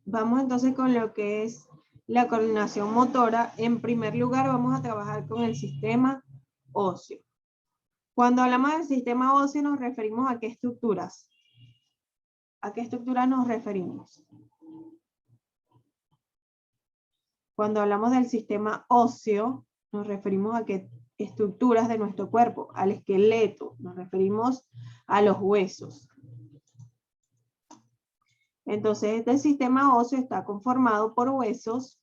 Vamos entonces con lo que es la coordinación motora. En primer lugar, vamos a trabajar con el sistema óseo. Cuando hablamos del sistema óseo, nos referimos a qué estructuras. ¿A qué estructuras nos referimos? Cuando hablamos del sistema óseo, nos referimos a qué estructuras de nuestro cuerpo, al esqueleto, nos referimos a los huesos. Entonces, este sistema óseo está conformado por huesos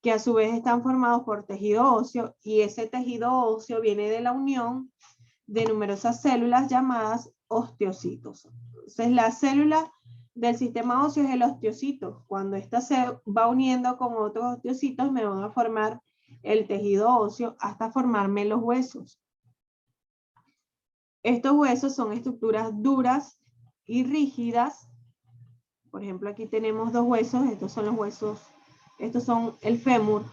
que a su vez están formados por tejido óseo, y ese tejido óseo viene de la unión de numerosas células llamadas osteocitos. Entonces, la célula del sistema óseo es el osteocito. Cuando ésta se va uniendo con otros osteocitos, me van a formar el tejido óseo hasta formarme los huesos. Estos huesos son estructuras duras y rígidas. Por ejemplo, aquí tenemos dos huesos. Estos son los huesos, estos son el fémur.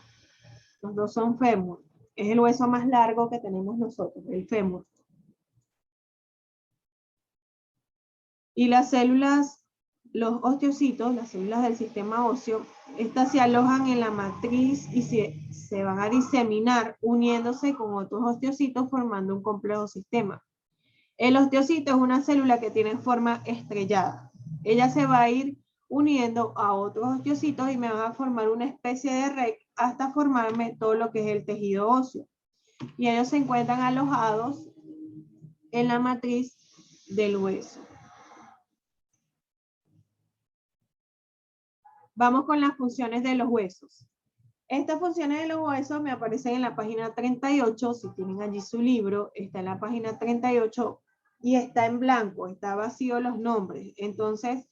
Los dos son fémur. Es el hueso más largo que tenemos nosotros, el fémur. Y las células, los osteocitos, las células del sistema óseo, estas se alojan en la matriz y se van a diseminar uniéndose con otros osteocitos formando un complejo sistema. El osteocito es una célula que tiene forma estrellada. Ella se va a ir uniendo a otros osteocitos y me van a formar una especie de red hasta formarme todo lo que es el tejido óseo. Y ellos se encuentran alojados en la matriz del hueso. Vamos con las funciones de los huesos. Estas funciones de los huesos me aparecen en la página 38. Si tienen allí su libro, está en la página 38 y está en blanco, está vacío los nombres. Entonces,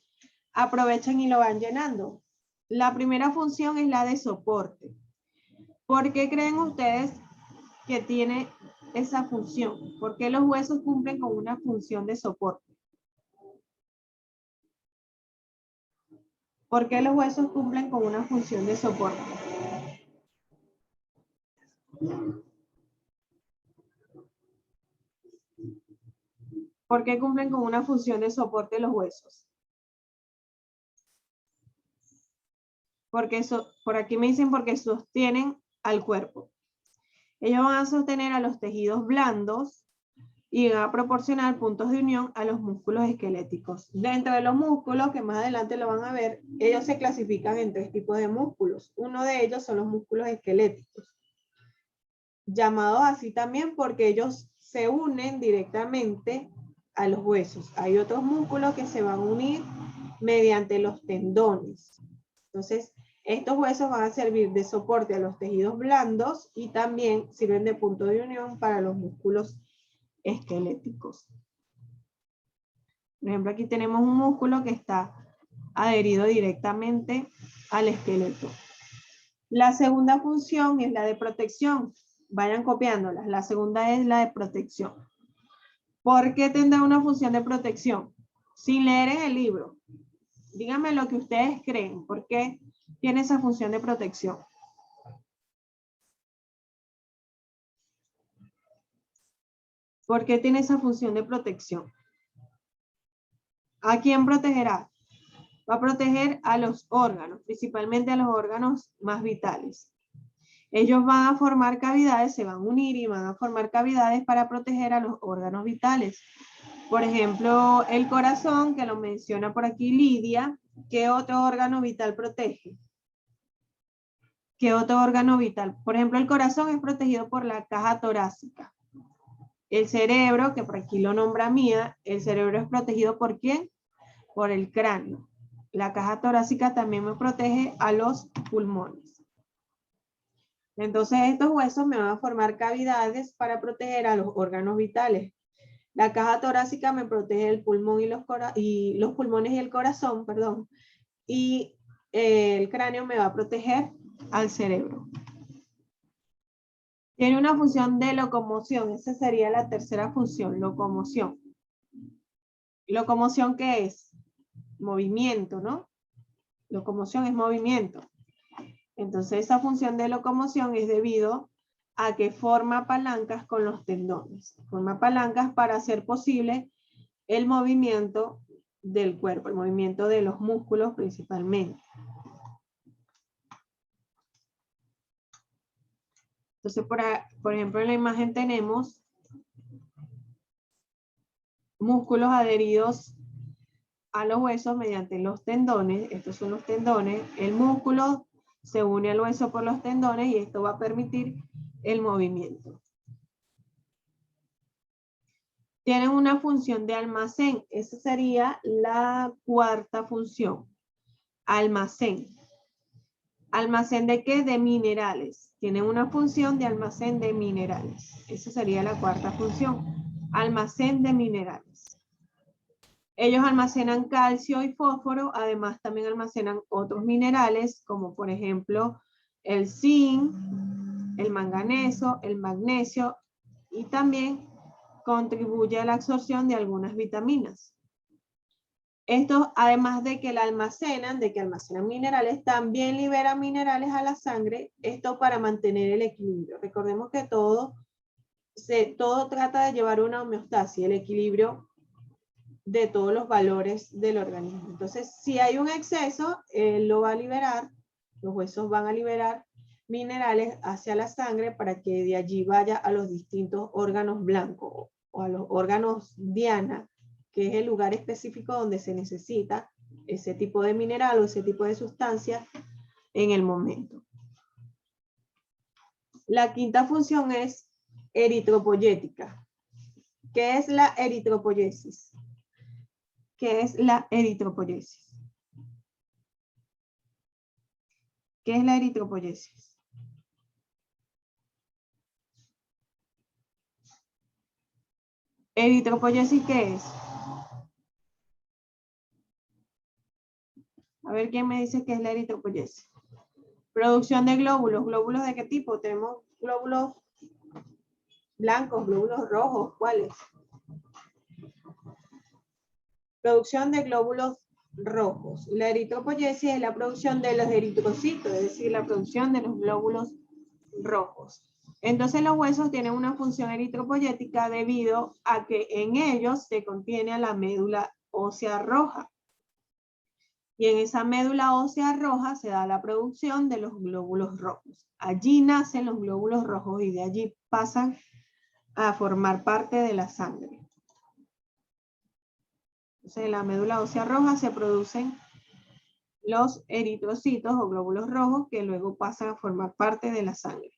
aprovechen y lo van llenando. La primera función es la de soporte. ¿Por qué creen ustedes que tiene esa función? ¿Por qué los huesos cumplen con una función de soporte? ¿Por qué los huesos cumplen con una función de soporte? ¿Por qué cumplen con una función de soporte los huesos? Porque por aquí me dicen porque sostienen al cuerpo. Ellos van a sostener a los tejidos blandos y van a proporcionar puntos de unión a los músculos esqueléticos. Dentro de los músculos, que más adelante lo van a ver, ellos se clasifican en 3 tipos de músculos. Uno de ellos son los músculos esqueléticos, llamados así también porque ellos se unen directamente a los huesos. Hay otros músculos que se van a unir mediante los tendones. Entonces, estos huesos van a servir de soporte a los tejidos blandos y también sirven de punto de unión para los músculos esqueléticos. Por ejemplo, aquí tenemos un músculo que está adherido directamente al esqueleto. La segunda función es la de protección. Vayan copiándolas. La segunda es la de protección. ¿Por qué tendrá una función de protección? Sin leer en el libro. Díganme lo que ustedes creen. ¿Por qué tiene esa función de protección? ¿Por qué tiene esa función de protección? ¿A quién protegerá? Va a proteger a los órganos, principalmente a los órganos más vitales. Ellos van a formar cavidades, se van a unir y van a formar cavidades para proteger a los órganos vitales. Por ejemplo, el corazón, que lo menciona por aquí Lidia. ¿Qué otro órgano vital protege? ¿Qué otro órgano vital? Por ejemplo, el corazón es protegido por la caja torácica. El cerebro, que por aquí lo nombra Mía, el cerebro es protegido ¿por quién? Por el cráneo. La caja torácica también me protege a los pulmones. Entonces estos huesos me van a formar cavidades para proteger a los órganos vitales. La caja torácica me protege el pulmón y los pulmones y el corazón, perdón. Y el cráneo me va a proteger al cerebro. Tiene una función de locomoción. Esa sería la tercera función, locomoción. ¿Locomoción qué es? Movimiento, ¿no? Locomoción es movimiento. Entonces esa función de locomoción es debido a que forma palancas con los tendones. Forma palancas para hacer posible el movimiento del cuerpo, el movimiento de los músculos principalmente. Entonces, por ejemplo, en la imagen tenemos músculos adheridos a los huesos mediante los tendones. Estos son los tendones. El músculo se une al hueso por los tendones y esto va a permitir el movimiento. Tienen una función de almacén. Esa sería la cuarta función. Almacén. ¿Almacén de qué? De minerales. Tienen una función de almacén de minerales. Esa sería la cuarta función. Almacén de minerales. Ellos almacenan calcio y fósforo. Además, también almacenan otros minerales, como por ejemplo el zinc, el manganeso, el magnesio, y también contribuye a la absorción de algunas vitaminas. Esto, además de que almacenan minerales, también liberan minerales a la sangre, esto para mantener el equilibrio. Recordemos que todo trata de llevar una homeostasis, el equilibrio de todos los valores del organismo. Entonces, si hay un exceso, lo va a liberar, los huesos van a liberar minerales hacia la sangre para que de allí vaya a los distintos órganos blancos o a los órganos diana, que es el lugar específico donde se necesita ese tipo de mineral o ese tipo de sustancia en el momento. La quinta función es eritropoyética. ¿Qué es la eritropoyesis? ¿Qué es la eritropoyesis? ¿Qué es la eritropoyesis? ¿Eritropoyesis qué es? A ver quién me dice qué es la eritropoyesis. Producción de glóbulos. ¿Glóbulos de qué tipo? Tenemos glóbulos blancos, glóbulos rojos. ¿Cuáles? Producción de glóbulos rojos. La eritropoyesis es la producción de los eritrocitos, es decir, la producción de los glóbulos rojos. Entonces los huesos tienen una función eritropoyética debido a que en ellos se contiene la médula ósea roja. Y en esa médula ósea roja se da la producción de los glóbulos rojos. Allí nacen los glóbulos rojos y de allí pasan a formar parte de la sangre. Entonces, en la médula ósea roja se producen los eritrocitos o glóbulos rojos que luego pasan a formar parte de la sangre.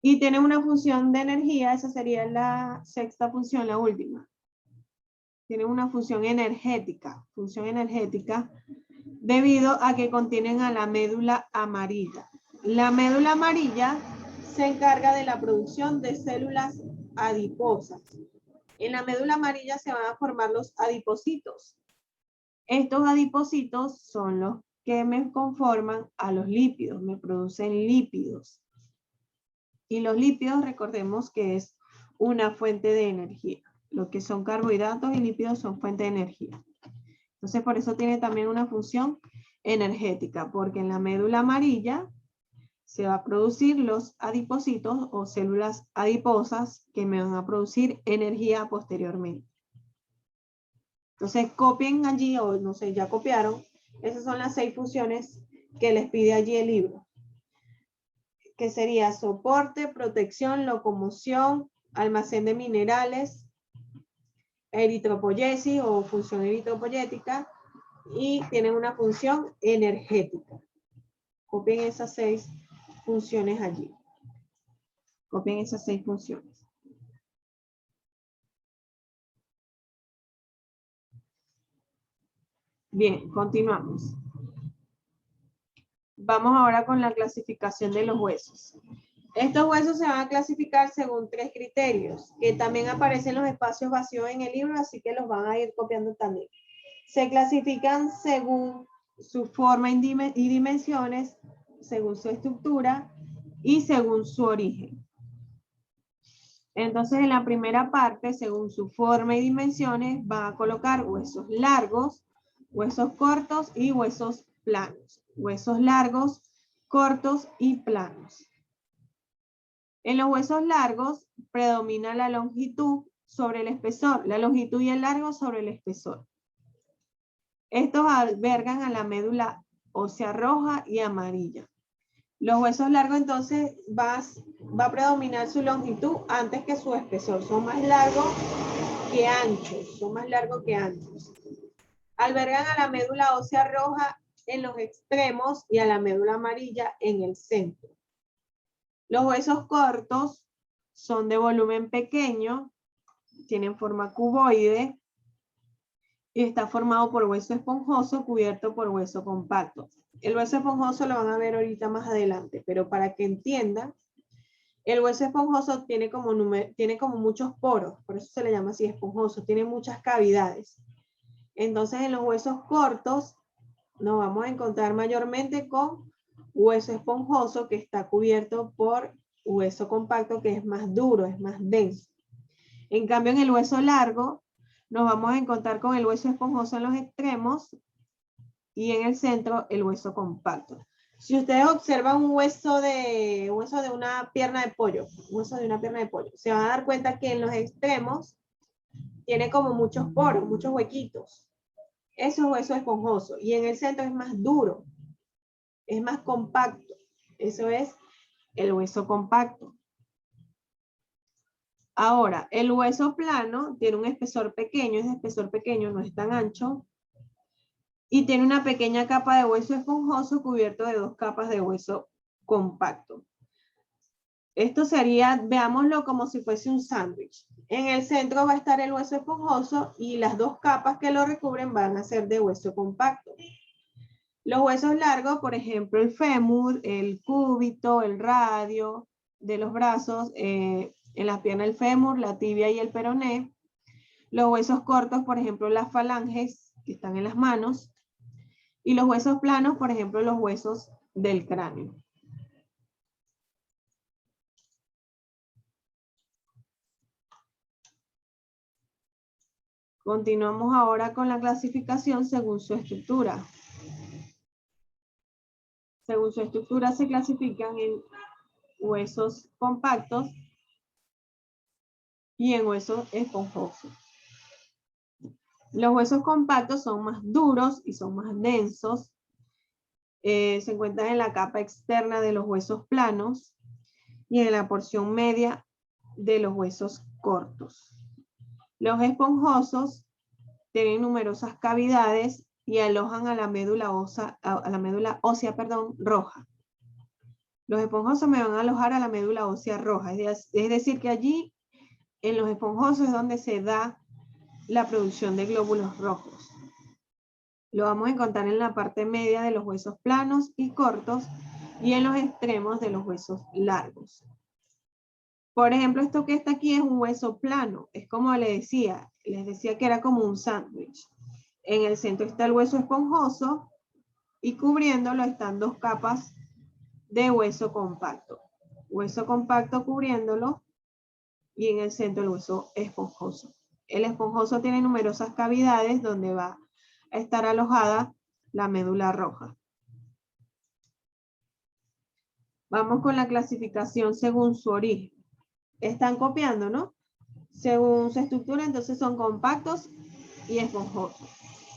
Y tienen una función de energía, esa sería la sexta función, la última. Tienen una función energética debido a que contienen a la médula amarilla. La médula amarilla se encarga de la producción de células adiposas. En la médula amarilla se van a formar los adipocitos. Estos adipocitos son los que me conforman a los lípidos, me producen lípidos. Y los lípidos, recordemos que es una fuente de energía. Lo que son carbohidratos y lípidos son fuente de energía. Entonces, por eso tiene también una función energética, porque en la médula amarilla se va a producir los adipocitos o células adiposas que me van a producir energía posteriormente. Entonces, copien allí, o no sé, ya copiaron. Esas son las 6 funciones que les pide allí el libro. Que sería soporte, protección, locomoción, almacén de minerales, eritropoyesis o función eritropoyética, y tienen una función energética. Copien esas 6 funciones allí. Copien esas 6 funciones. Bien, continuamos. Vamos ahora con la clasificación de los huesos. Estos huesos se van a clasificar según 3 criterios, que también aparecen en los espacios vacíos en el libro, así que los van a ir copiando también. Se clasifican según su forma y dimensiones, según su estructura y según su origen. Entonces, en la primera parte, según su forma y dimensiones, van a colocar huesos largos, huesos cortos y huesos planos. Huesos largos, cortos y planos. En los huesos largos predomina la longitud sobre el espesor, la longitud y el largo sobre el espesor. Estos albergan a la médula ósea roja y amarilla. Los huesos largos entonces va a predominar su longitud antes que su espesor. Son más largos que anchos. Son más largos que anchos. Albergan a la médula ósea roja en los extremos y a la médula amarilla en el centro. Los huesos cortos son de volumen pequeño, tienen forma cuboide y está formado por hueso esponjoso cubierto por hueso compacto. El hueso esponjoso lo van a ver ahorita más adelante, pero para que entiendan, el hueso esponjoso tiene como muchos poros, por eso se le llama así esponjoso, tiene muchas cavidades. Entonces en los huesos cortos nos vamos a encontrar mayormente con hueso esponjoso que está cubierto por hueso compacto que es más duro, es más denso. En cambio en el hueso largo nos vamos a encontrar con el hueso esponjoso en los extremos y en el centro el hueso compacto. Si ustedes observan un hueso de una pierna de pollo, se van a dar cuenta que en los extremos tiene como muchos poros, muchos huequitos. Eso es hueso esponjoso. Y en el centro es más duro, es más compacto. Eso es el hueso compacto. Ahora, el hueso plano tiene un espesor pequeño, ese espesor pequeño no es tan ancho, y tiene una pequeña capa de hueso esponjoso cubierto de 2 capas de hueso compacto. Esto sería, veámoslo como si fuese un sándwich. En el centro va a estar el hueso esponjoso y las 2 capas que lo recubren van a ser de hueso compacto. Los huesos largos, por ejemplo, el fémur, el cúbito, el radio de los brazos, en las piernas el fémur, la tibia y el peroné. Los huesos cortos, por ejemplo, las falanges que están en las manos. Y los huesos planos, por ejemplo, los huesos del cráneo. Continuamos ahora con la clasificación según su estructura. Según su estructura se clasifican en huesos compactos y en huesos esponjosos. Los huesos compactos son más duros y son más densos. Se encuentran en la capa externa de los huesos planos y en la porción media de los huesos cortos. Los esponjosos tienen numerosas cavidades y alojan a la médula ósea, roja. Los esponjosos me van a alojar a la médula ósea roja, es decir que allí en los esponjosos es donde se da la producción de glóbulos rojos. Lo vamos a encontrar en la parte media de los huesos planos y cortos y en los extremos de los huesos largos. Por ejemplo, esto que está aquí es un hueso plano. Es como les decía que era como un sándwich. En el centro está el hueso esponjoso y cubriéndolo están 2 capas de hueso compacto. Hueso compacto cubriéndolo y en el centro el hueso esponjoso. El esponjoso tiene numerosas cavidades donde va a estar alojada la médula roja. Vamos con la clasificación según su origen. Están copiando, ¿no? Según su estructura, entonces son compactos y esponjosos.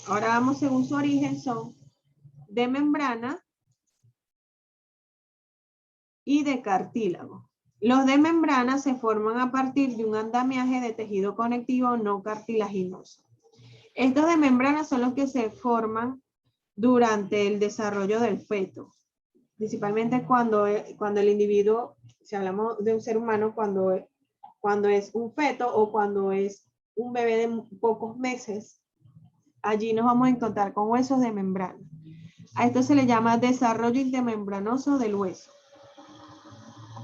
Ahora vamos según su origen, son de membrana y de cartílago. Los de membrana se forman a partir de un andamiaje de tejido conectivo no cartilaginoso. Estos de membrana son los que se forman durante el desarrollo del feto. Principalmente cuando el individuo, si hablamos de un ser humano, cuando es un feto o cuando es un bebé de pocos meses, allí nos vamos a encontrar con huesos de membrana. A esto se le llama desarrollo intermembranoso del hueso.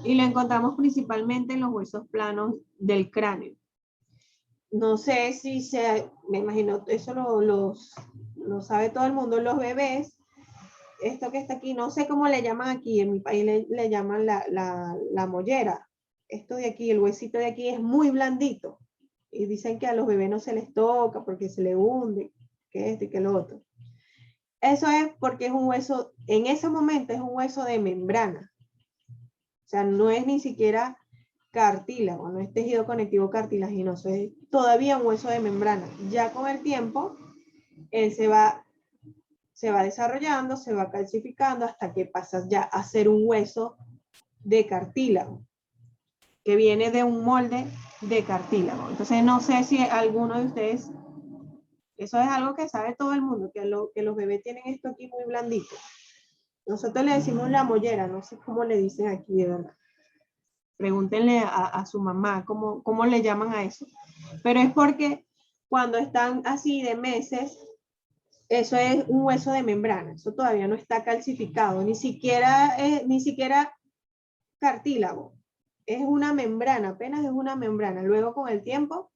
Y lo encontramos principalmente en los huesos planos del cráneo. No sé si me imagino, eso lo sabe todo el mundo, los bebés. Esto que está aquí, no sé cómo le llaman aquí, en mi país le llaman la mollera. Esto de aquí, el huesito de aquí es muy blandito. Y dicen que a los bebés no se les toca porque se le hunde, que esto y que lo otro. Eso es porque es un hueso, en ese momento es un hueso de membrana. O sea, no es ni siquiera cartílago, no es tejido conectivo cartilaginoso, es todavía un hueso de membrana. Ya con el tiempo, él se va se va desarrollando, se va calcificando hasta que pasas ya a ser un hueso de cartílago, que viene de un molde de cartílago. Entonces no sé si alguno de ustedes, eso es algo que sabe todo el mundo, que los bebés tienen esto aquí muy blandito. Nosotros le decimos la mollera, no sé cómo le dicen aquí de verdad. Pregúntenle a su mamá cómo le llaman a eso. Pero es porque cuando están así de meses, eso es un hueso de membrana, eso todavía no está calcificado, ni siquiera cartílago, es una membrana, apenas es una membrana. Luego con el tiempo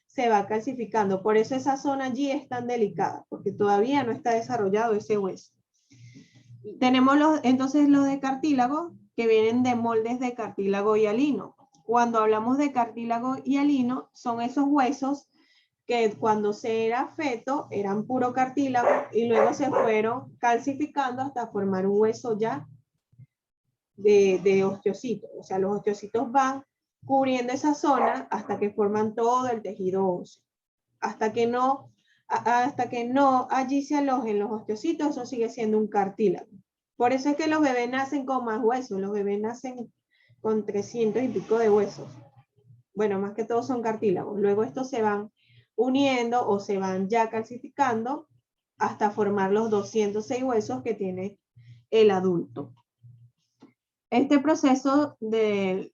se va calcificando, por eso esa zona allí es tan delicada, porque todavía no está desarrollado ese hueso. Tenemos entonces los de cartílago, que vienen de moldes de cartílago y hialino. Cuando hablamos de cartílago y hialino, son esos huesos que cuando se era feto eran puro cartílago y luego se fueron calcificando hasta formar un hueso ya de osteocitos. O sea, los osteocitos van cubriendo esa zona hasta que forman todo el tejido óseo. Hasta que no allí se alojen los osteocitos, eso sigue siendo un cartílago. Por eso es que los bebés nacen con más huesos, los bebés nacen con 300 y pico de huesos. Bueno, más que todo son cartílagos. Luego estos se van uniendo o se van ya calcificando hasta formar los 206 huesos que tiene el adulto. Este proceso del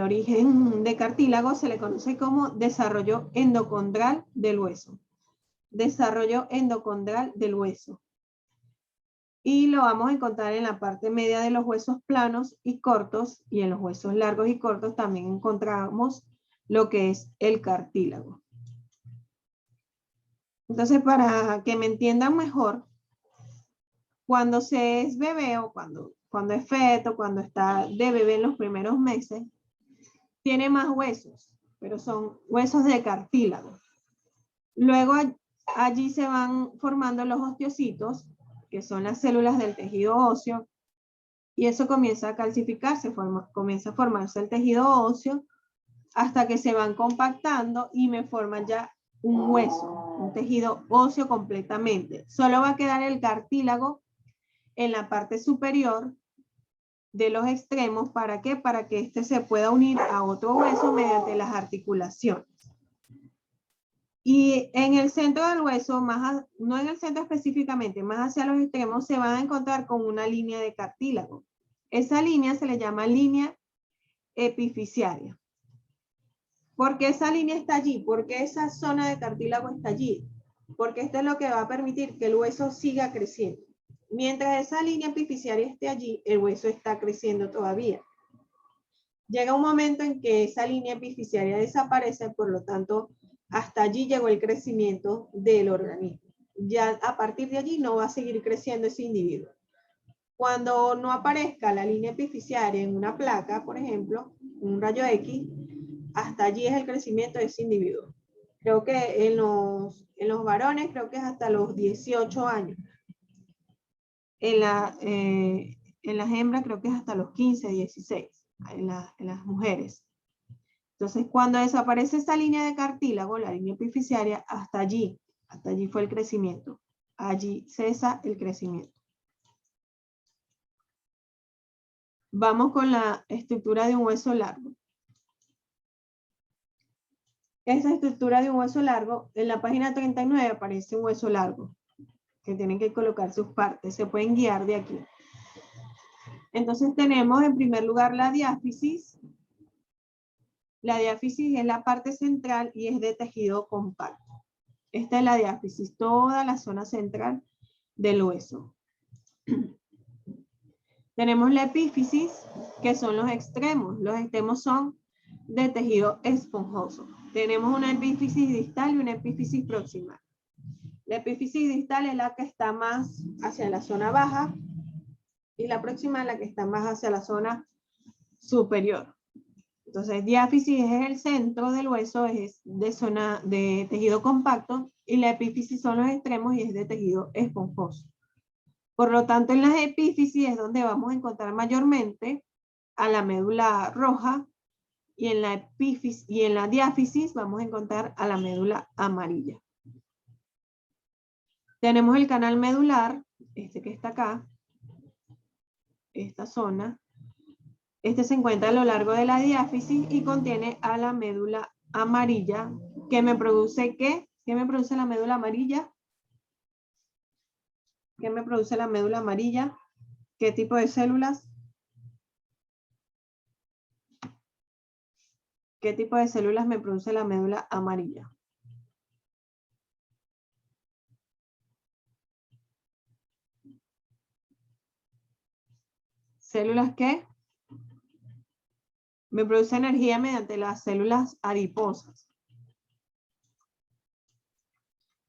origen de cartílago se le conoce como desarrollo endocondral del hueso. Desarrollo endocondral del hueso. Y lo vamos a encontrar en la parte media de los huesos planos y cortos, y en los huesos largos y cortos también encontramos lo que es el cartílago. Entonces, para que me entiendan mejor, cuando se es bebé o cuando es feto, cuando está de bebé en los primeros meses, tiene más huesos, pero son huesos de cartílago. Luego allí se van formando los osteocitos, que son las células del tejido óseo, y eso comienza a calcificarse, comienza a formarse el tejido óseo, hasta que se van compactando y me forman ya un hueso, un tejido óseo completamente. Solo va a quedar el cartílago en la parte superior de los extremos. ¿Para qué? Para que este se pueda unir a otro hueso mediante las articulaciones. Y en el centro del hueso, no en el centro específicamente, más hacia los extremos, se van a encontrar con una línea de cartílago. Esa línea se le llama línea epifisiaria. ¿Por qué esa línea está allí? ¿Por qué esa zona de cartílago está allí? Porque esto es lo que va a permitir que el hueso siga creciendo. Mientras esa línea epifisiaria esté allí, el hueso está creciendo todavía. Llega un momento en que esa línea epifisiaria desaparece, por lo tanto, hasta allí llegó el crecimiento del organismo. Ya a partir de allí no va a seguir creciendo ese individuo. Cuando no aparezca la línea epifisiaria en una placa, por ejemplo, un rayo X, hasta allí es el crecimiento de ese individuo. Creo que en los varones creo que es hasta los 18 años. En las hembras creo que es hasta los 15, 16, en las mujeres. Entonces, cuando desaparece esa línea de cartílago, la línea epifisiaria, hasta allí fue el crecimiento. Allí cesa el crecimiento. Vamos con la estructura de un hueso largo. Esta estructura de un hueso largo, en la página 39 aparece un hueso largo, que tienen que colocar sus partes, se pueden guiar de aquí. Entonces tenemos en primer lugar la diáfisis. La diáfisis es la parte central y es de tejido compacto. Esta es la diáfisis, toda la zona central del hueso. Tenemos la epífisis, que son los extremos. Los extremos son de tejido esponjoso. Tenemos una epífisis distal y una epífisis proximal. La epífisis distal es la que está más hacia la zona baja y la proximal la que está más hacia la zona superior. Entonces, diáfisis es el centro del hueso, es de zona de tejido compacto, y la epífisis son los extremos y es de tejido esponjoso. Por lo tanto, en las epífisis es donde vamos a encontrar mayormente a la médula roja, y en la diáfisis vamos a encontrar a la médula amarilla. Tenemos el canal medular, este que está acá, esta zona. Este se encuentra a lo largo de la diáfisis y contiene a la médula amarilla, que me produce ¿qué? ¿Qué me produce la médula amarilla? ¿Qué me produce la médula amarilla? ¿Qué tipo de células? ¿Qué tipo de células me produce la médula amarilla? ¿Células qué? Me produce energía mediante las células adiposas.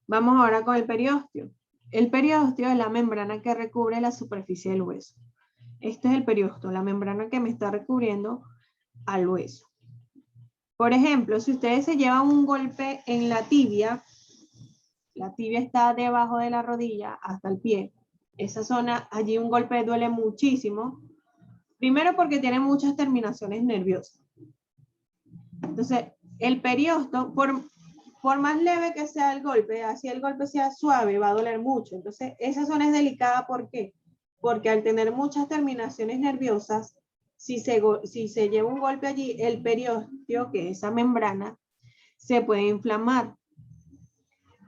Vamos ahora con el periósteo. El periósteo es la membrana que recubre la superficie del hueso. Este es el periósteo, la membrana que me está recubriendo al hueso. Por ejemplo, si ustedes se llevan un golpe en la tibia está debajo de la rodilla hasta el pie. Esa zona, allí un golpe duele muchísimo. Primero porque tiene muchas terminaciones nerviosas. Entonces, el periósteo, por más leve que sea el golpe, así el golpe sea suave, va a doler mucho. Entonces, esa zona es delicada, ¿por qué? Porque al tener muchas terminaciones nerviosas, si se lleva un golpe allí, el periósteo, que es esa membrana, se puede inflamar.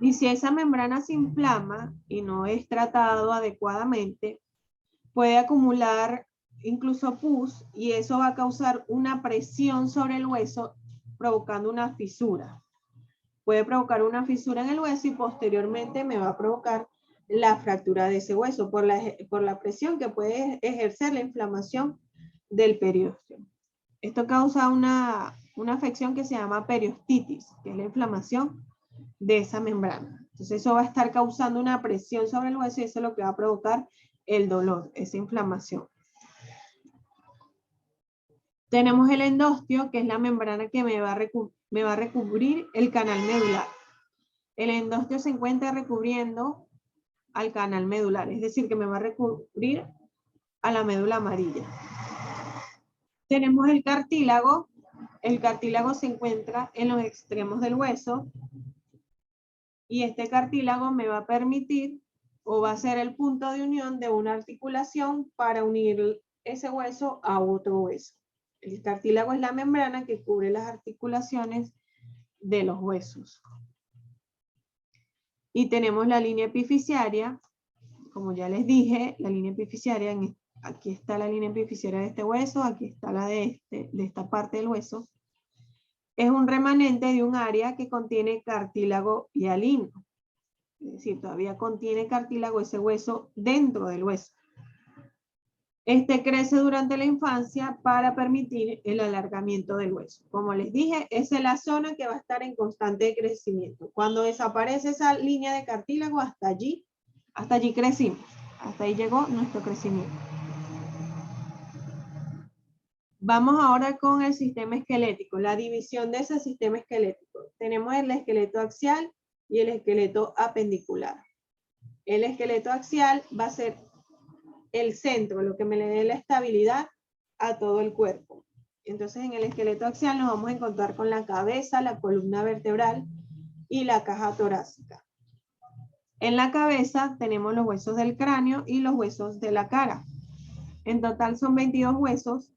Y si esa membrana se inflama y no es tratado adecuadamente, puede acumular incluso pus y eso va a causar una presión sobre el hueso, provocando una fisura. Puede provocar una fisura en el hueso y posteriormente me va a provocar la fractura de ese hueso por la presión que puede ejercer la inflamación del periósteo. Esto causa una afección que se llama periostitis, que es la inflamación de esa membrana. Entonces eso va a estar causando una presión sobre el hueso y eso es lo que va a provocar el dolor, esa inflamación. Tenemos el endostio, que es la membrana que me va a recubrir el canal medular. El endostio se encuentra recubriendo al canal medular, es decir, que me va a recubrir a la médula amarilla. Tenemos el cartílago se encuentra en los extremos del hueso y este cartílago me va a permitir o va a ser el punto de unión de una articulación para unir ese hueso a otro hueso. El cartílago es la membrana que cubre las articulaciones de los huesos. Y tenemos la línea epifisiaria, como ya les dije, la línea epifisiaria, aquí está la línea epifisiaria de este hueso, aquí está la de esta parte del hueso. Es un remanente de un área que contiene cartílago hialino. Es decir, todavía contiene cartílago ese hueso dentro del hueso. Este crece durante la infancia para permitir el alargamiento del hueso. Como les dije, esa es la zona que va a estar en constante crecimiento. Cuando desaparece esa línea de cartílago, hasta allí crecimos. Hasta ahí llegó nuestro crecimiento. Vamos ahora con el sistema esquelético, la división de ese sistema esquelético. Tenemos el esqueleto axial y el esqueleto apendicular. El esqueleto axial va a ser el centro, lo que me le dé la estabilidad a todo el cuerpo. Entonces en el esqueleto axial nos vamos a encontrar con la cabeza, la columna vertebral y la caja torácica. En la cabeza tenemos los huesos del cráneo y los huesos de la cara. En total son 22 huesos.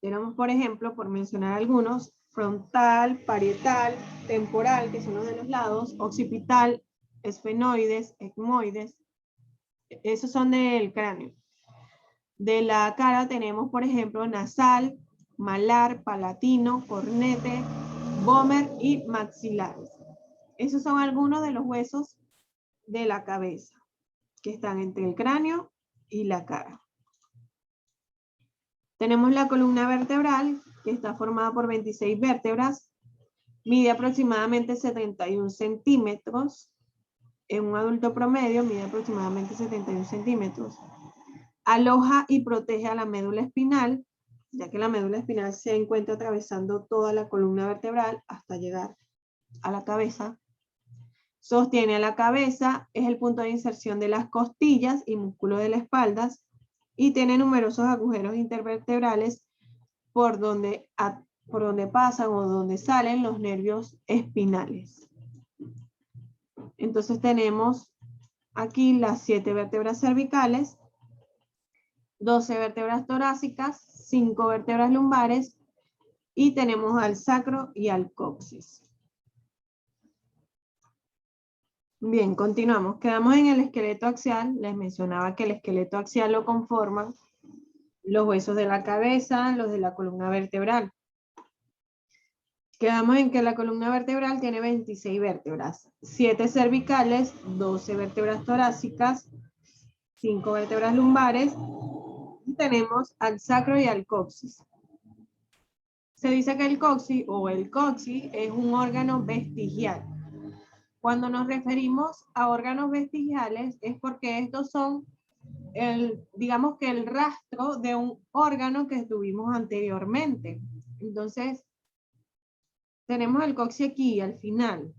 Tenemos, por ejemplo, por mencionar algunos, frontal, parietal, temporal, que son los de los lados, occipital, esfenoides, etmoides. Esos son del cráneo. De la cara tenemos, por ejemplo, nasal, malar, palatino, cornete, vómer y maxilares. Esos son algunos de los huesos de la cabeza que están entre el cráneo y la cara. Tenemos la columna vertebral, que está formada por 26 vértebras, mide aproximadamente 71 centímetros. En un adulto promedio mide aproximadamente 71 centímetros. Aloja y protege a la médula espinal, ya que la médula espinal se encuentra atravesando toda la columna vertebral hasta llegar a la cabeza. Sostiene a la cabeza, es el punto de inserción de las costillas y músculos de la espalda y tiene numerosos agujeros intervertebrales por donde pasan o donde salen los nervios espinales. Entonces tenemos aquí las 7 vértebras cervicales, 12 vértebras torácicas, 5 vértebras lumbares y tenemos al sacro y al coxis. Bien, continuamos. Quedamos en el esqueleto axial. Les mencionaba que el esqueleto axial lo conforman los huesos de la cabeza, los de la columna vertebral. Quedamos en que la columna vertebral tiene 26 vértebras, 7 cervicales, 12 vértebras torácicas, 5 vértebras lumbares, y tenemos al sacro y al coxis. Se dice que el coxis o el coxis es un órgano vestigial. Cuando nos referimos a órganos vestigiales es porque estos son digamos que el rastro de un órgano que tuvimos anteriormente. Entonces, tenemos el coxis aquí al final.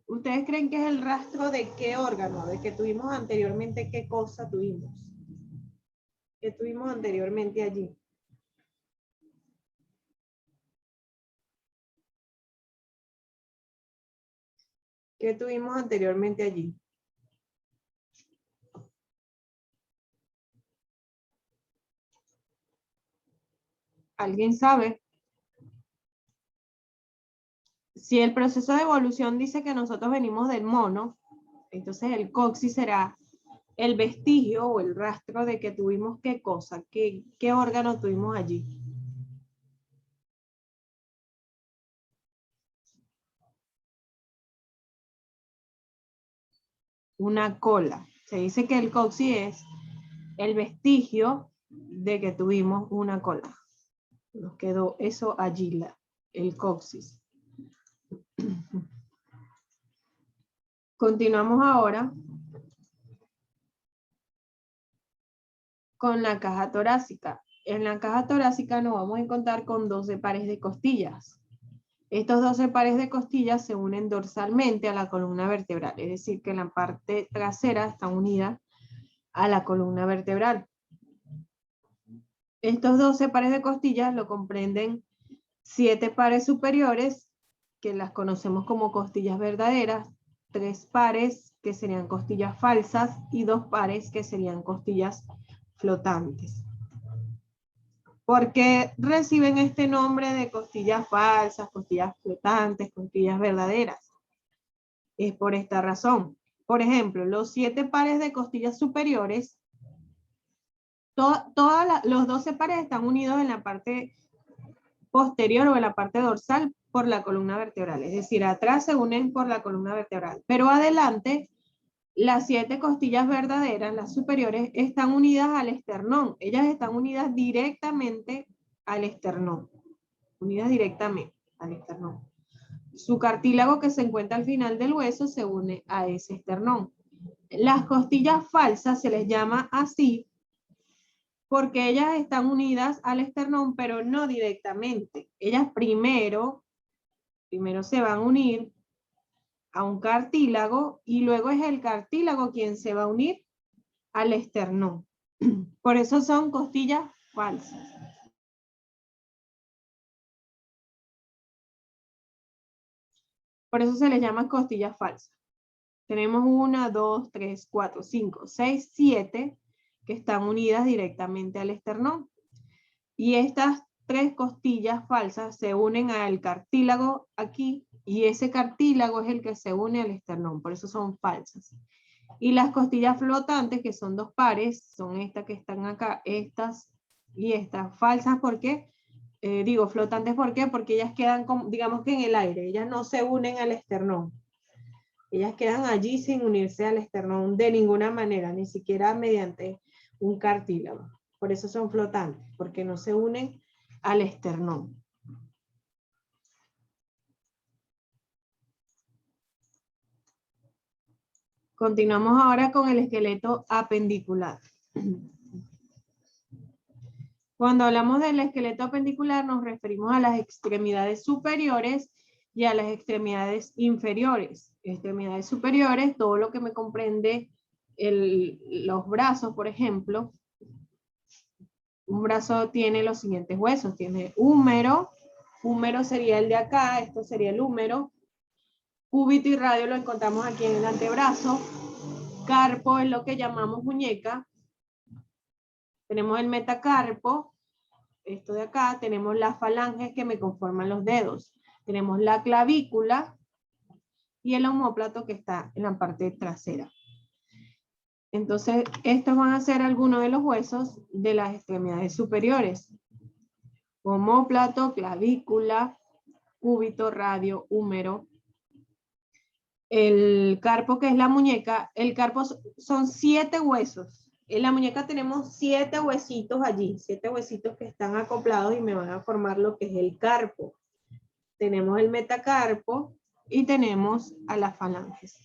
¿Ustedes creen que es el rastro de qué órgano? De que tuvimos anteriormente, ¿qué cosa tuvimos? ¿Qué tuvimos anteriormente allí? ¿Qué tuvimos anteriormente allí? ¿Alguien sabe? Si el proceso de evolución dice que nosotros venimos del mono, entonces el coxis será el vestigio o el rastro de que tuvimos qué cosa, qué órgano tuvimos allí. Una cola. Se dice que el coxis es el vestigio de que tuvimos una cola. Nos quedó eso allí, el coxis. Continuamos ahora con la caja torácica. En la caja torácica nos vamos a encontrar con 12 pares de costillas. Estos 12 pares de costillas se unen dorsalmente a la columna vertebral, es decir, que en la parte trasera están unidas a la columna vertebral. Estos 12 pares de costillas lo comprenden 7 pares superiores, que las conocemos como costillas verdaderas, 3 pares que serían costillas falsas y 2 pares que serían costillas flotantes. ¿Por qué reciben este nombre de costillas falsas, costillas flotantes, costillas verdaderas? Es por esta razón. Por ejemplo, los 7 pares de costillas superiores, los 12 pares están unidos en la parte posterior o en la parte dorsal por la columna vertebral. Es decir, atrás se unen por la columna vertebral. Pero adelante, las 7 costillas verdaderas, las superiores, están unidas al esternón. Ellas están unidas directamente al esternón. Unidas directamente al esternón. Su cartílago que se encuentra al final del hueso se une a ese esternón. Las costillas falsas se les llama así porque ellas están unidas al esternón, pero no directamente. Ellas primero se van a unir a un cartílago y luego es el cartílago quien se va a unir al esternón. Por eso son costillas falsas. Por eso se les llama costillas falsas. Tenemos 1, 2, 3, 4, 5, 6, 7 que están unidas directamente al esternón. Y estas 3 costillas falsas se unen al cartílago aquí y ese cartílago es el que se une al esternón, por eso son falsas. Y las costillas flotantes, que son 2 pares, son estas que están acá, estas y estas. Falsas, ¿por qué? Digo flotantes, ¿por qué? Porque ellas quedan, digamos que en el aire, ellas no se unen al esternón. Ellas quedan allí sin unirse al esternón de ninguna manera, ni siquiera mediante un cartílago. Por eso son flotantes, porque no se unen al esternón. Continuamos ahora con el esqueleto apendicular. Cuando hablamos del esqueleto apendicular nos referimos a las extremidades superiores y a las extremidades inferiores. Extremidades superiores, todo lo que me comprende los brazos, por ejemplo. Un brazo tiene los siguientes huesos. Tiene húmero. Húmero sería el de acá, esto sería el húmero. Cúbito y radio lo encontramos aquí en el antebrazo. carpo es lo que llamamos muñeca. Tenemos el metacarpo, esto de acá. Tenemos las falanges que me conforman los dedos. Tenemos la clavícula y el omóplato que está en la parte trasera. Entonces, estos van a ser algunos de los huesos de las extremidades superiores. Omóplato, clavícula, cúbito, radio, húmero. El carpo, que es la muñeca, el carpo son 7 huesos. En la muñeca tenemos 7 huesitos allí, 7 huesitos que están acoplados y me van a formar lo que es el carpo. Tenemos el metacarpo y tenemos a las falanges.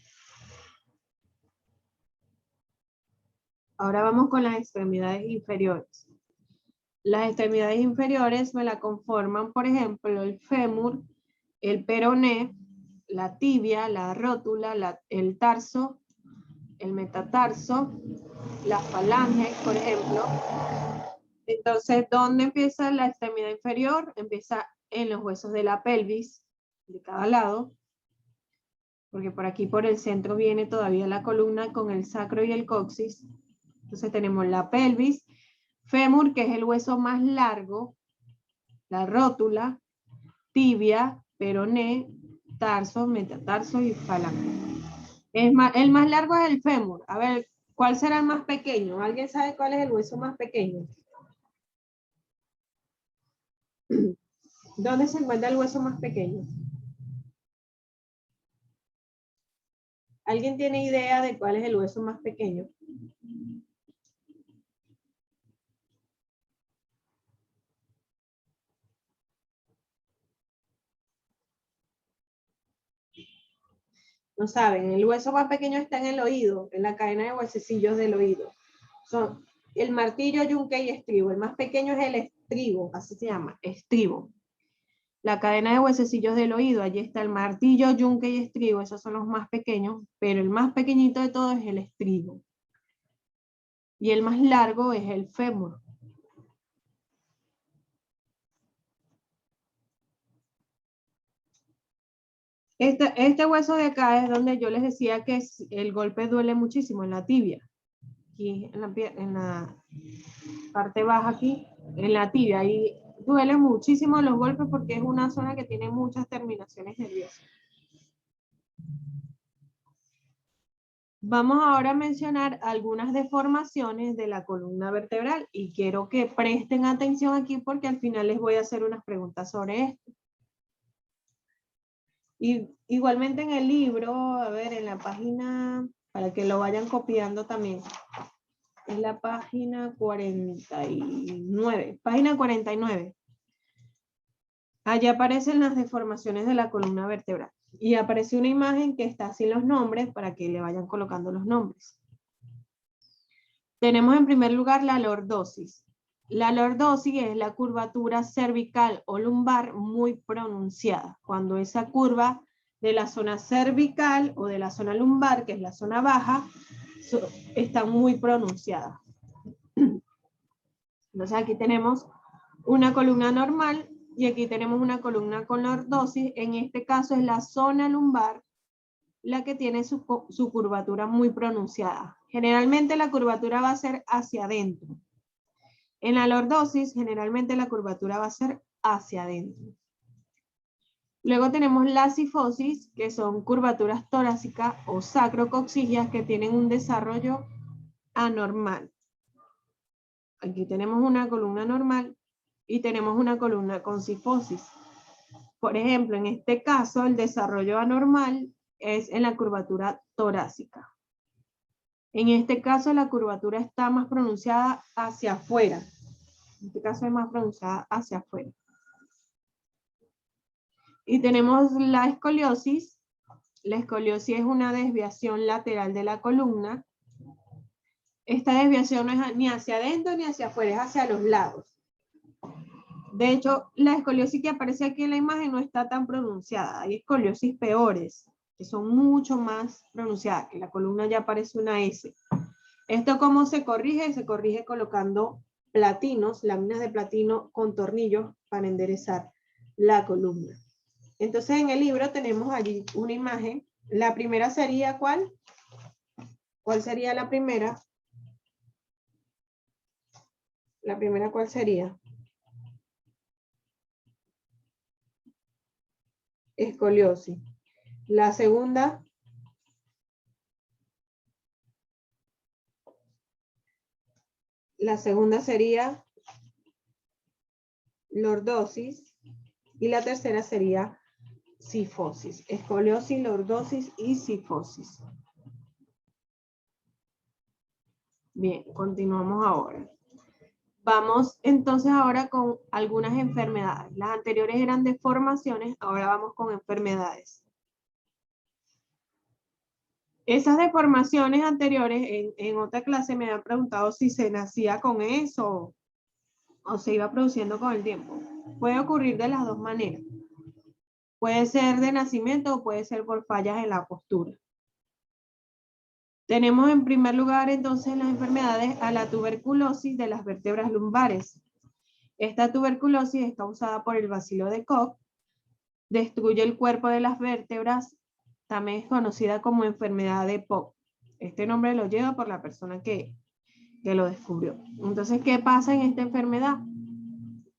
Ahora vamos con las extremidades inferiores. Las extremidades inferiores me la conforman, por ejemplo, el fémur, el peroné, la tibia, la rótula, el tarso, el metatarso, la falange, por ejemplo. Entonces, ¿dónde empieza la extremidad inferior? Empieza en los huesos de la pelvis, de cada lado, porque por aquí, por el centro, viene todavía la columna con el sacro y el coxis. Entonces tenemos la pelvis, fémur, que es el hueso más largo, la rótula, tibia, peroné, tarso, metatarso y falange. El más largo es el fémur. A ver, ¿cuál será el más pequeño? ¿Alguien sabe cuál es el hueso más pequeño? ¿Dónde se encuentra el hueso más pequeño? ¿Alguien tiene idea de cuál es el hueso más pequeño? No saben, el hueso más pequeño está en el oído, en la cadena de huesecillos del oído. Son el martillo, yunque y estribo. El más pequeño es el estribo, así se llama, estribo. La cadena de huesecillos del oído, allí está el martillo, yunque y estribo, esos son los más pequeños, pero el más pequeñito de todos es el estribo. Y el más largo es el fémur. Este hueso de acá es donde yo les decía que el golpe duele muchísimo, en la tibia. Aquí en la parte baja aquí, en la tibia. Ahí duele muchísimo los golpes porque es una zona que tiene muchas terminaciones nerviosas. Vamos ahora a mencionar algunas deformaciones de la columna vertebral y quiero que presten atención aquí porque al final les voy a hacer unas preguntas sobre esto. Y igualmente en el libro, a ver, en la página, para que lo vayan copiando también, en la página 49, página 49. Allí aparecen las deformaciones de la columna vertebral. Y aparece una imagen que está sin los nombres para que le vayan colocando los nombres. Tenemos en primer lugar la lordosis. La lordosis es la curvatura cervical o lumbar muy pronunciada. Cuando esa curva de la zona cervical o de la zona lumbar, que es la zona baja, está muy pronunciada. Entonces aquí tenemos una columna normal y aquí tenemos una columna con lordosis. En este caso es la zona lumbar la que tiene su curvatura muy pronunciada. Generalmente la curvatura va a ser hacia adentro. En la lordosis, generalmente la curvatura va a ser hacia adentro. Luego tenemos la cifosis, que son curvaturas torácicas o sacrocoxígeas que tienen un desarrollo anormal. Aquí tenemos una columna normal y tenemos una columna con cifosis. Por ejemplo, en este caso, el desarrollo anormal es en la curvatura torácica. En este caso, la curvatura está más pronunciada hacia afuera. En este caso es más pronunciada hacia afuera. Y tenemos la escoliosis. La escoliosis es una desviación lateral de la columna. Esta desviación no es ni hacia adentro ni hacia afuera, es hacia los lados. De hecho, la escoliosis que aparece aquí en la imagen no está tan pronunciada. Hay escoliosis peores, que son mucho más pronunciadas, que la columna ya parece una S. ¿Esto cómo se corrige? Se corrige colocando platinos, láminas de platino con tornillos para enderezar la columna. Entonces en el libro tenemos allí una imagen. La primera sería ¿cuál? ¿Cuál sería la primera? La primera, ¿cuál sería? Escoliosis. La segunda, sería lordosis y la tercera sería cifosis. Escoliosis, lordosis y cifosis. Bien, continuamos ahora. Vamos entonces ahora con algunas enfermedades. Las anteriores eran deformaciones, ahora vamos con enfermedades. Esas deformaciones anteriores, en otra clase me habían preguntado si se nacía con eso o se iba produciendo con el tiempo. Puede ocurrir de las dos maneras. Puede ser de nacimiento o puede ser por fallas en la postura. Tenemos en primer lugar entonces las enfermedades a la tuberculosis de las vértebras lumbares. Esta tuberculosis es causada por el bacilo de Koch, destruye el cuerpo de las vértebras, también es conocida como enfermedad de Koch. Este nombre lo lleva por la persona que lo descubrió. Entonces, ¿qué pasa en esta enfermedad?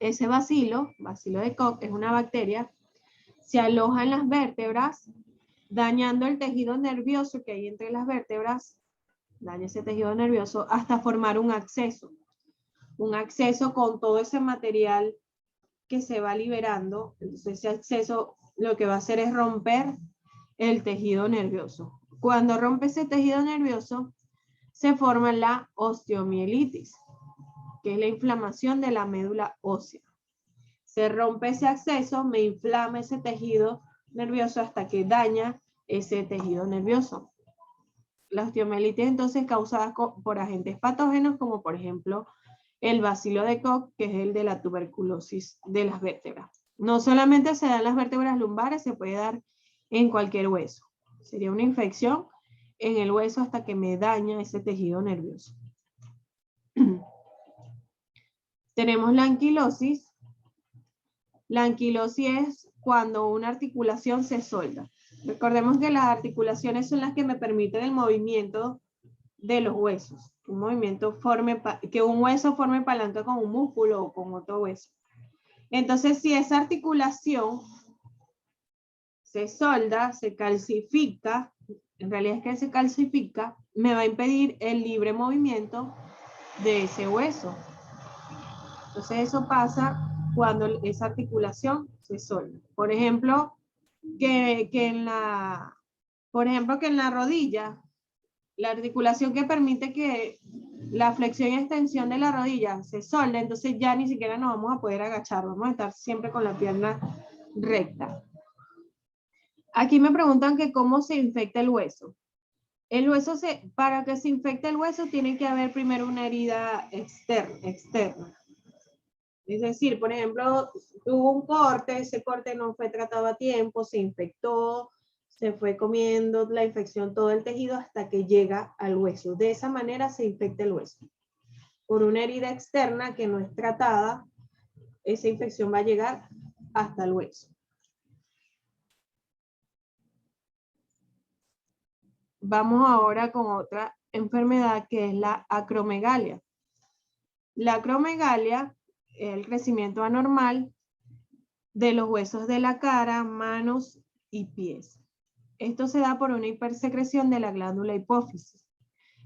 Ese bacilo de Koch, es una bacteria, se aloja en las vértebras, dañando el tejido nervioso que hay entre las vértebras, daña ese tejido nervioso hasta formar un absceso con todo ese material que se va liberando. Entonces ese absceso lo que va a hacer es romper el tejido nervioso. Cuando rompe ese tejido nervioso, se forma la osteomielitis, que es la inflamación de la médula ósea. Se rompe ese absceso, me inflama ese tejido nervioso hasta que daña ese tejido nervioso. La osteomielitis entonces es causada por agentes patógenos como por ejemplo el bacilo de Koch, que es el de la tuberculosis de las vértebras. No solamente se da en las vértebras lumbares, se puede dar en cualquier hueso. Sería una infección en el hueso hasta que me daña ese tejido nervioso. Tenemos la anquilosis. La anquilosis es cuando una articulación se solda. Recordemos que las articulaciones son las que me permiten el movimiento de los huesos. Que un hueso forme palanca con un músculo o con otro hueso. Entonces, si esa articulación se solda, se calcifica, en realidad es que se calcifica, me va a impedir el libre movimiento de ese hueso. Entonces, eso pasa cuando esa articulación se solda. Por ejemplo, que en la rodilla, la articulación que permite que la flexión y extensión de la rodilla se solde, entonces ya ni siquiera nos vamos a poder agachar, vamos a estar siempre con la pierna recta. Aquí me preguntan que cómo se infecta el hueso. Para que se infecte el hueso tiene que haber primero una herida externa. Es decir, por ejemplo, tuvo un corte, ese corte no fue tratado a tiempo, se infectó, se fue comiendo la infección todo el tejido hasta que llega al hueso. De esa manera se infecta el hueso. Por una herida externa que no es tratada, esa infección va a llegar hasta el hueso. Vamos ahora con otra enfermedad que es la acromegalia. La acromegalia es el crecimiento anormal de los huesos de la cara, manos y pies. Esto se da por una hipersecreción de la glándula hipófisis.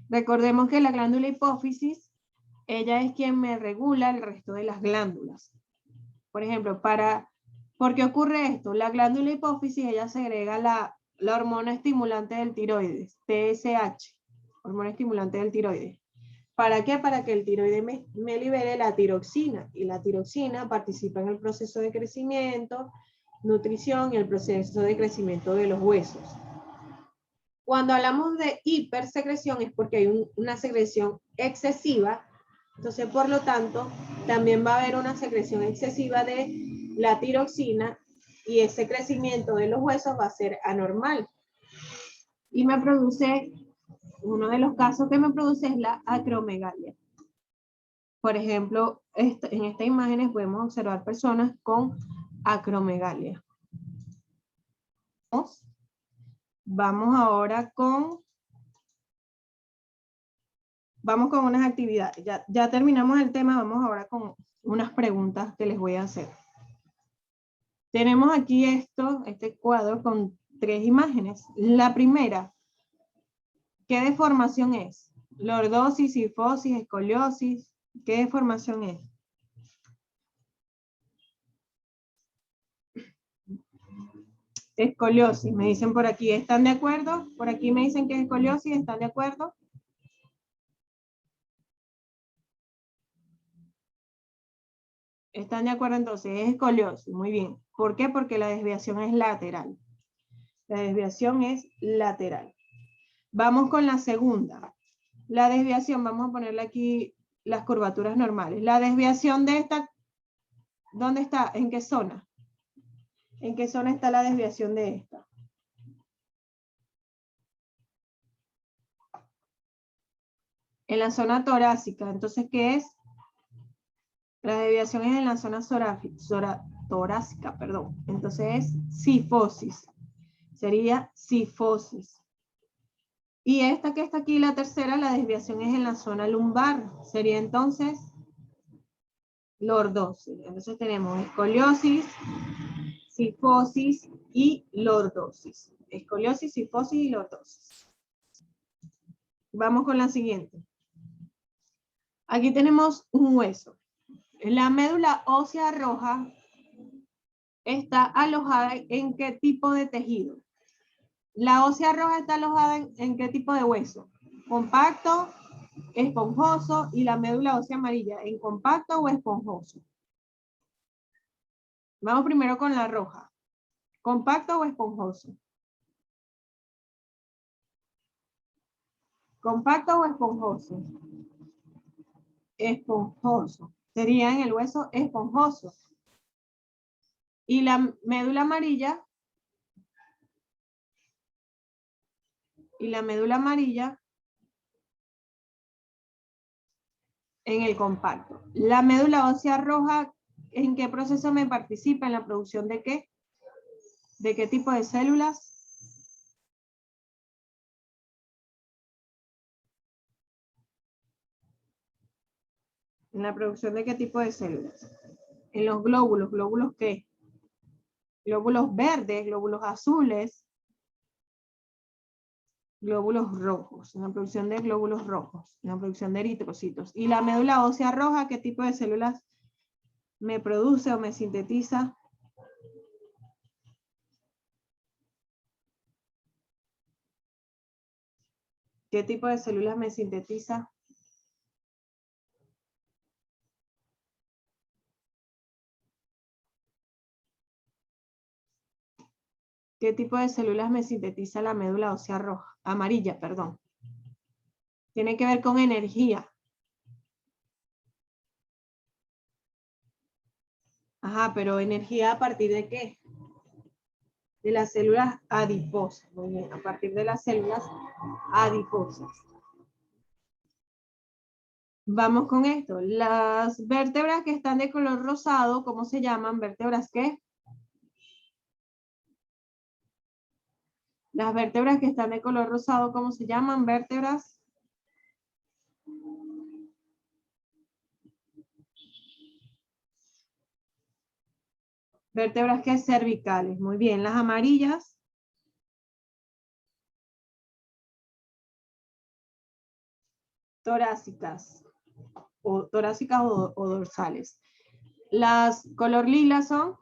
Recordemos que la glándula hipófisis, ella es quien me regula el resto de las glándulas. Por ejemplo, ¿por qué ocurre esto? La glándula hipófisis, ella segrega la hormona estimulante del tiroides, TSH, hormona estimulante del tiroides. ¿Para qué? Para que el tiroides me libere la tiroxina, y la tiroxina participa en el proceso de crecimiento, nutrición y el proceso de crecimiento de los huesos. Cuando hablamos de hipersecreción es porque hay una secreción excesiva, entonces por lo tanto también va a haber una secreción excesiva de la tiroxina y ese crecimiento de los huesos va a ser anormal. Y uno de los casos que me produce es la acromegalia. Por ejemplo, en estas imágenes podemos observar personas con acromegalia. Vamos ahora con vamos con unas actividades. Ya terminamos el tema, vamos ahora con unas preguntas que les voy a hacer. Tenemos aquí este cuadro con 3 imágenes. La primera, ¿qué deformación es? Lordosis, cifosis, escoliosis. ¿Qué deformación es? Escoliosis, me dicen por aquí. ¿Están de acuerdo? Por aquí me dicen que es escoliosis. ¿Están de acuerdo? ¿Están de acuerdo entonces? Es escoliosis, muy bien. ¿Por qué? Porque la desviación es lateral. La desviación es lateral. Vamos con la segunda. La desviación, vamos a ponerle aquí las curvaturas normales. La desviación de esta, ¿dónde está? ¿En qué zona? ¿En qué zona está la desviación de esta? En la zona torácica. Entonces, ¿qué es? La desviación es en la zona torácica, perdón. Entonces es cifosis. Sería cifosis. Y esta que está aquí, la tercera, la desviación es en la zona lumbar. Sería entonces lordosis. Entonces tenemos escoliosis, cifosis y lordosis. Escoliosis, cifosis y lordosis. Vamos con la siguiente. Aquí tenemos un hueso. La médula ósea roja está alojada en qué tipo de tejido. La ósea roja está alojada en qué tipo de hueso. Compacto, esponjoso, y la médula ósea amarilla, ¿en compacto o esponjoso? Vamos primero con la roja. ¿Compacto o esponjoso? ¿Compacto o esponjoso? Esponjoso. Sería en el hueso esponjoso. Y la médula amarilla. Y la médula amarilla en el compacto. La médula ósea roja, ¿en qué proceso me participa? ¿En la producción de qué? ¿De qué tipo de células? ¿En la producción de qué tipo de células? En los glóbulos. ¿Glóbulos qué? Glóbulos verdes, glóbulos azules, glóbulos rojos. En la producción de glóbulos rojos. En la producción de eritrocitos. ¿Y la médula ósea roja, qué tipo de células me produce o me sintetiza? ¿Qué tipo de células me sintetiza? ¿Qué tipo de células me sintetiza la médula ósea roja? Amarilla, perdón. Tiene que ver con energía. Ajá, pero energía a partir de qué? De las células adiposas. Muy bien, a partir de las células adiposas. Vamos con esto. Las vértebras que están de color rosado, ¿cómo se llaman? ¿Vértebras qué? Las vértebras que están de color rosado, ¿cómo se llaman? Vértebras. Vértebras que cervicales. Muy bien. Las amarillas. Torácicas. O torácicas o dorsales. Las color lila son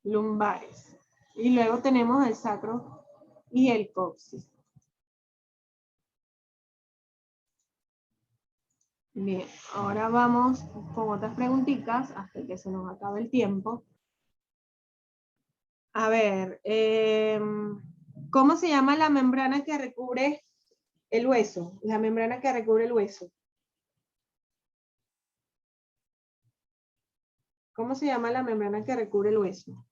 lumbares. Y luego tenemos el sacro y el coxis. Bien, ahora vamos con otras preguntitas hasta que se nos acabe el tiempo. A ver, ¿cómo se llama la membrana que recubre el hueso? La membrana que recubre el hueso. ¿Cómo se llama la membrana que recubre el hueso?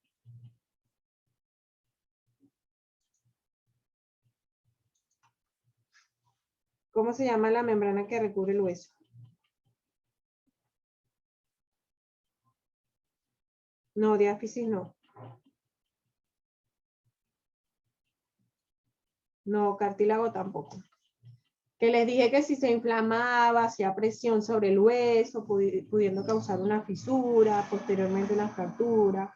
¿Cómo se llama la membrana que recubre el hueso? No, diáfisis no. No, cartílago tampoco. Que les dije que si se inflamaba, hacía presión sobre el hueso, pudiendo causar una fisura, posteriormente una fractura.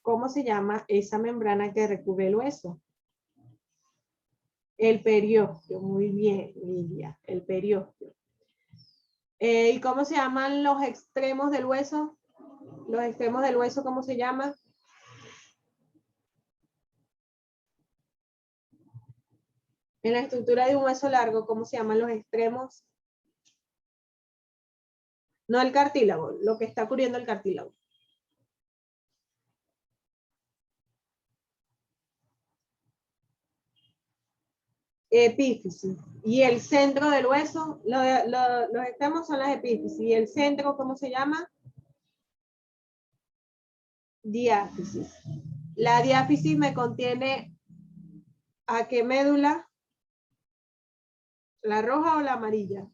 ¿Cómo se llama esa membrana que recubre el hueso? El periósteo. Muy bien, Lidia, el periósteo. ¿Y cómo se llaman los extremos del hueso? Los extremos del hueso, ¿cómo se llama? En la estructura de un hueso largo, ¿cómo se llaman los extremos? No el cartílago, lo que está cubriendo el cartílago. Epífisis. Y el centro del hueso, los extremos son las epífisis. ¿Y el centro cómo se llama? Diáfisis. La diáfisis me contiene ¿a qué médula? ¿La roja o la amarilla?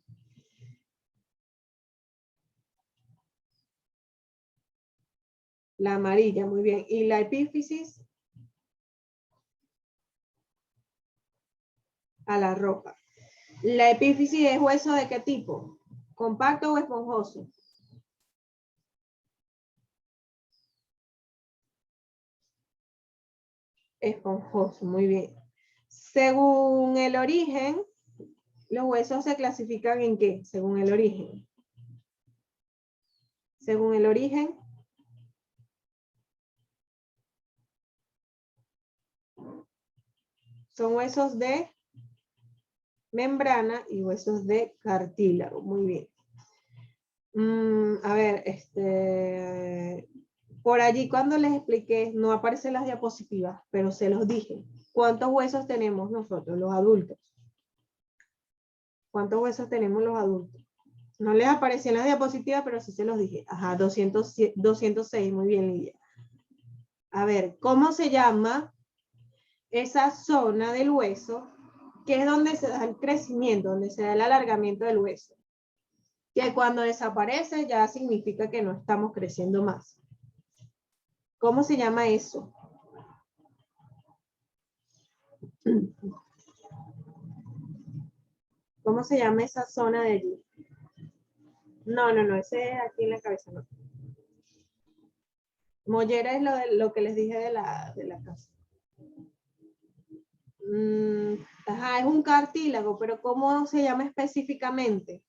La amarilla, muy bien. ¿Y la epífisis? A la roja. ¿La epífisis es hueso de qué tipo? ¿Compacto o esponjoso? Esponjoso, muy bien. Según el origen, los huesos se clasifican ¿en qué? Según el origen. Según el origen. Son huesos de membrana y huesos de cartílago. Muy bien. A ver, por allí cuando les expliqué, no aparecen las diapositivas, pero se los dije. ¿Cuántos huesos tenemos nosotros, los adultos? ¿Cuántos huesos tenemos los adultos? No les aparecían las diapositivas, pero sí se los dije. Ajá, 206, muy bien, Lidia. A ver, ¿cómo se llama esa zona del hueso que es donde se da el crecimiento, donde se da el alargamiento del hueso? Que cuando desaparece ya significa que no estamos creciendo más. ¿Cómo se llama eso? ¿Cómo se llama esa zona de allí? No, ese es aquí en la cabeza, no. Mollera es lo que les dije de la casa. Ajá, es un cartílago, pero ¿cómo se llama específicamente?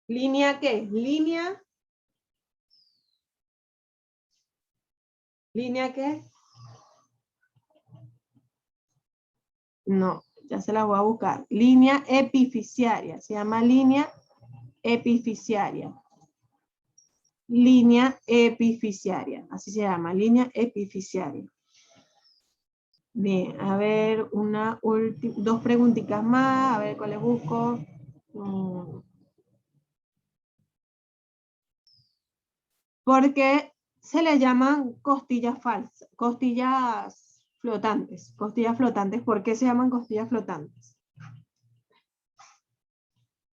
¿Línea qué? ¿Línea? ¿Línea qué? No, ya se la voy a buscar. Línea epifisiaria, se llama línea epifisiaria. Línea epifisiaria, así se llama, línea epifisiaria. Bien, a ver, dos preguntitas más, a ver cuáles busco. ¿Por qué se le llaman costillas falsas, costillas flotantes? Costillas flotantes, ¿por qué se llaman costillas flotantes?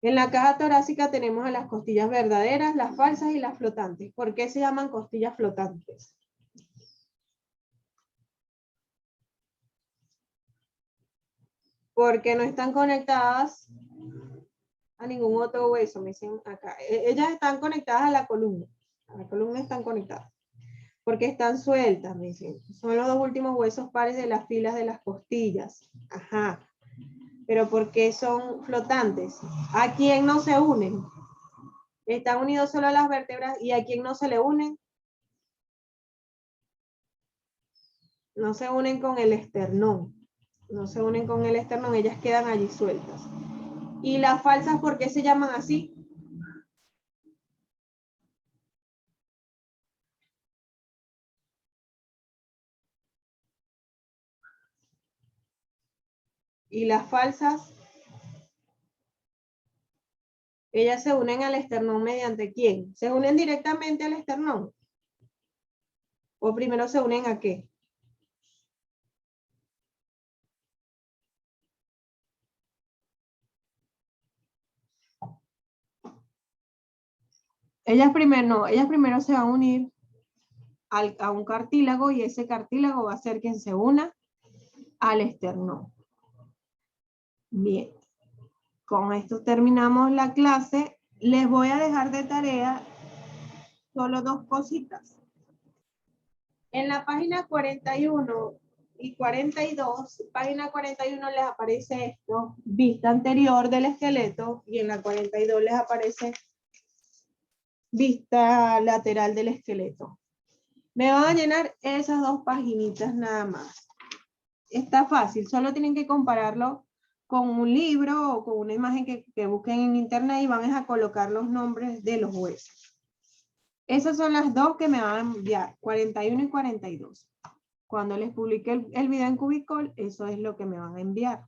En la caja torácica tenemos a las costillas verdaderas, las falsas y las flotantes. ¿Por qué se llaman costillas flotantes? Porque no están conectadas a ningún otro hueso, me dicen acá. Ellas están conectadas a la columna están conectadas. Porque están sueltas, me dicen. Son los dos últimos huesos pares de las filas de las costillas. Ajá. Pero ¿por qué son flotantes? ¿A quién no se unen? Están unidos solo a las vértebras y ¿a quién no se le unen? No se unen con el esternón. No se unen con el esternón, ellas quedan allí sueltas. ¿Y las falsas por qué se llaman así? ¿Y las falsas? Ellas se unen al esternón mediante ¿quién? ¿Se unen directamente al esternón? ¿O primero se unen a qué? Ellas primero se van a unir a un cartílago y ese cartílago va a ser quien se una al esternón. Bien, con esto terminamos la clase. Les voy a dejar de tarea solo dos cositas. En la página 41 y 42, página 41 les aparece esto, vista anterior del esqueleto, y en la 42 les aparece vista lateral del esqueleto. Me van a llenar esas dos paginitas nada más. Está fácil, solo tienen que compararlo con un libro o con una imagen que busquen en internet y van a colocar los nombres de los huesos. Esas son las dos que me van a enviar, 41 y 42. Cuando les publique el video en Cubicol, eso es lo que me van a enviar.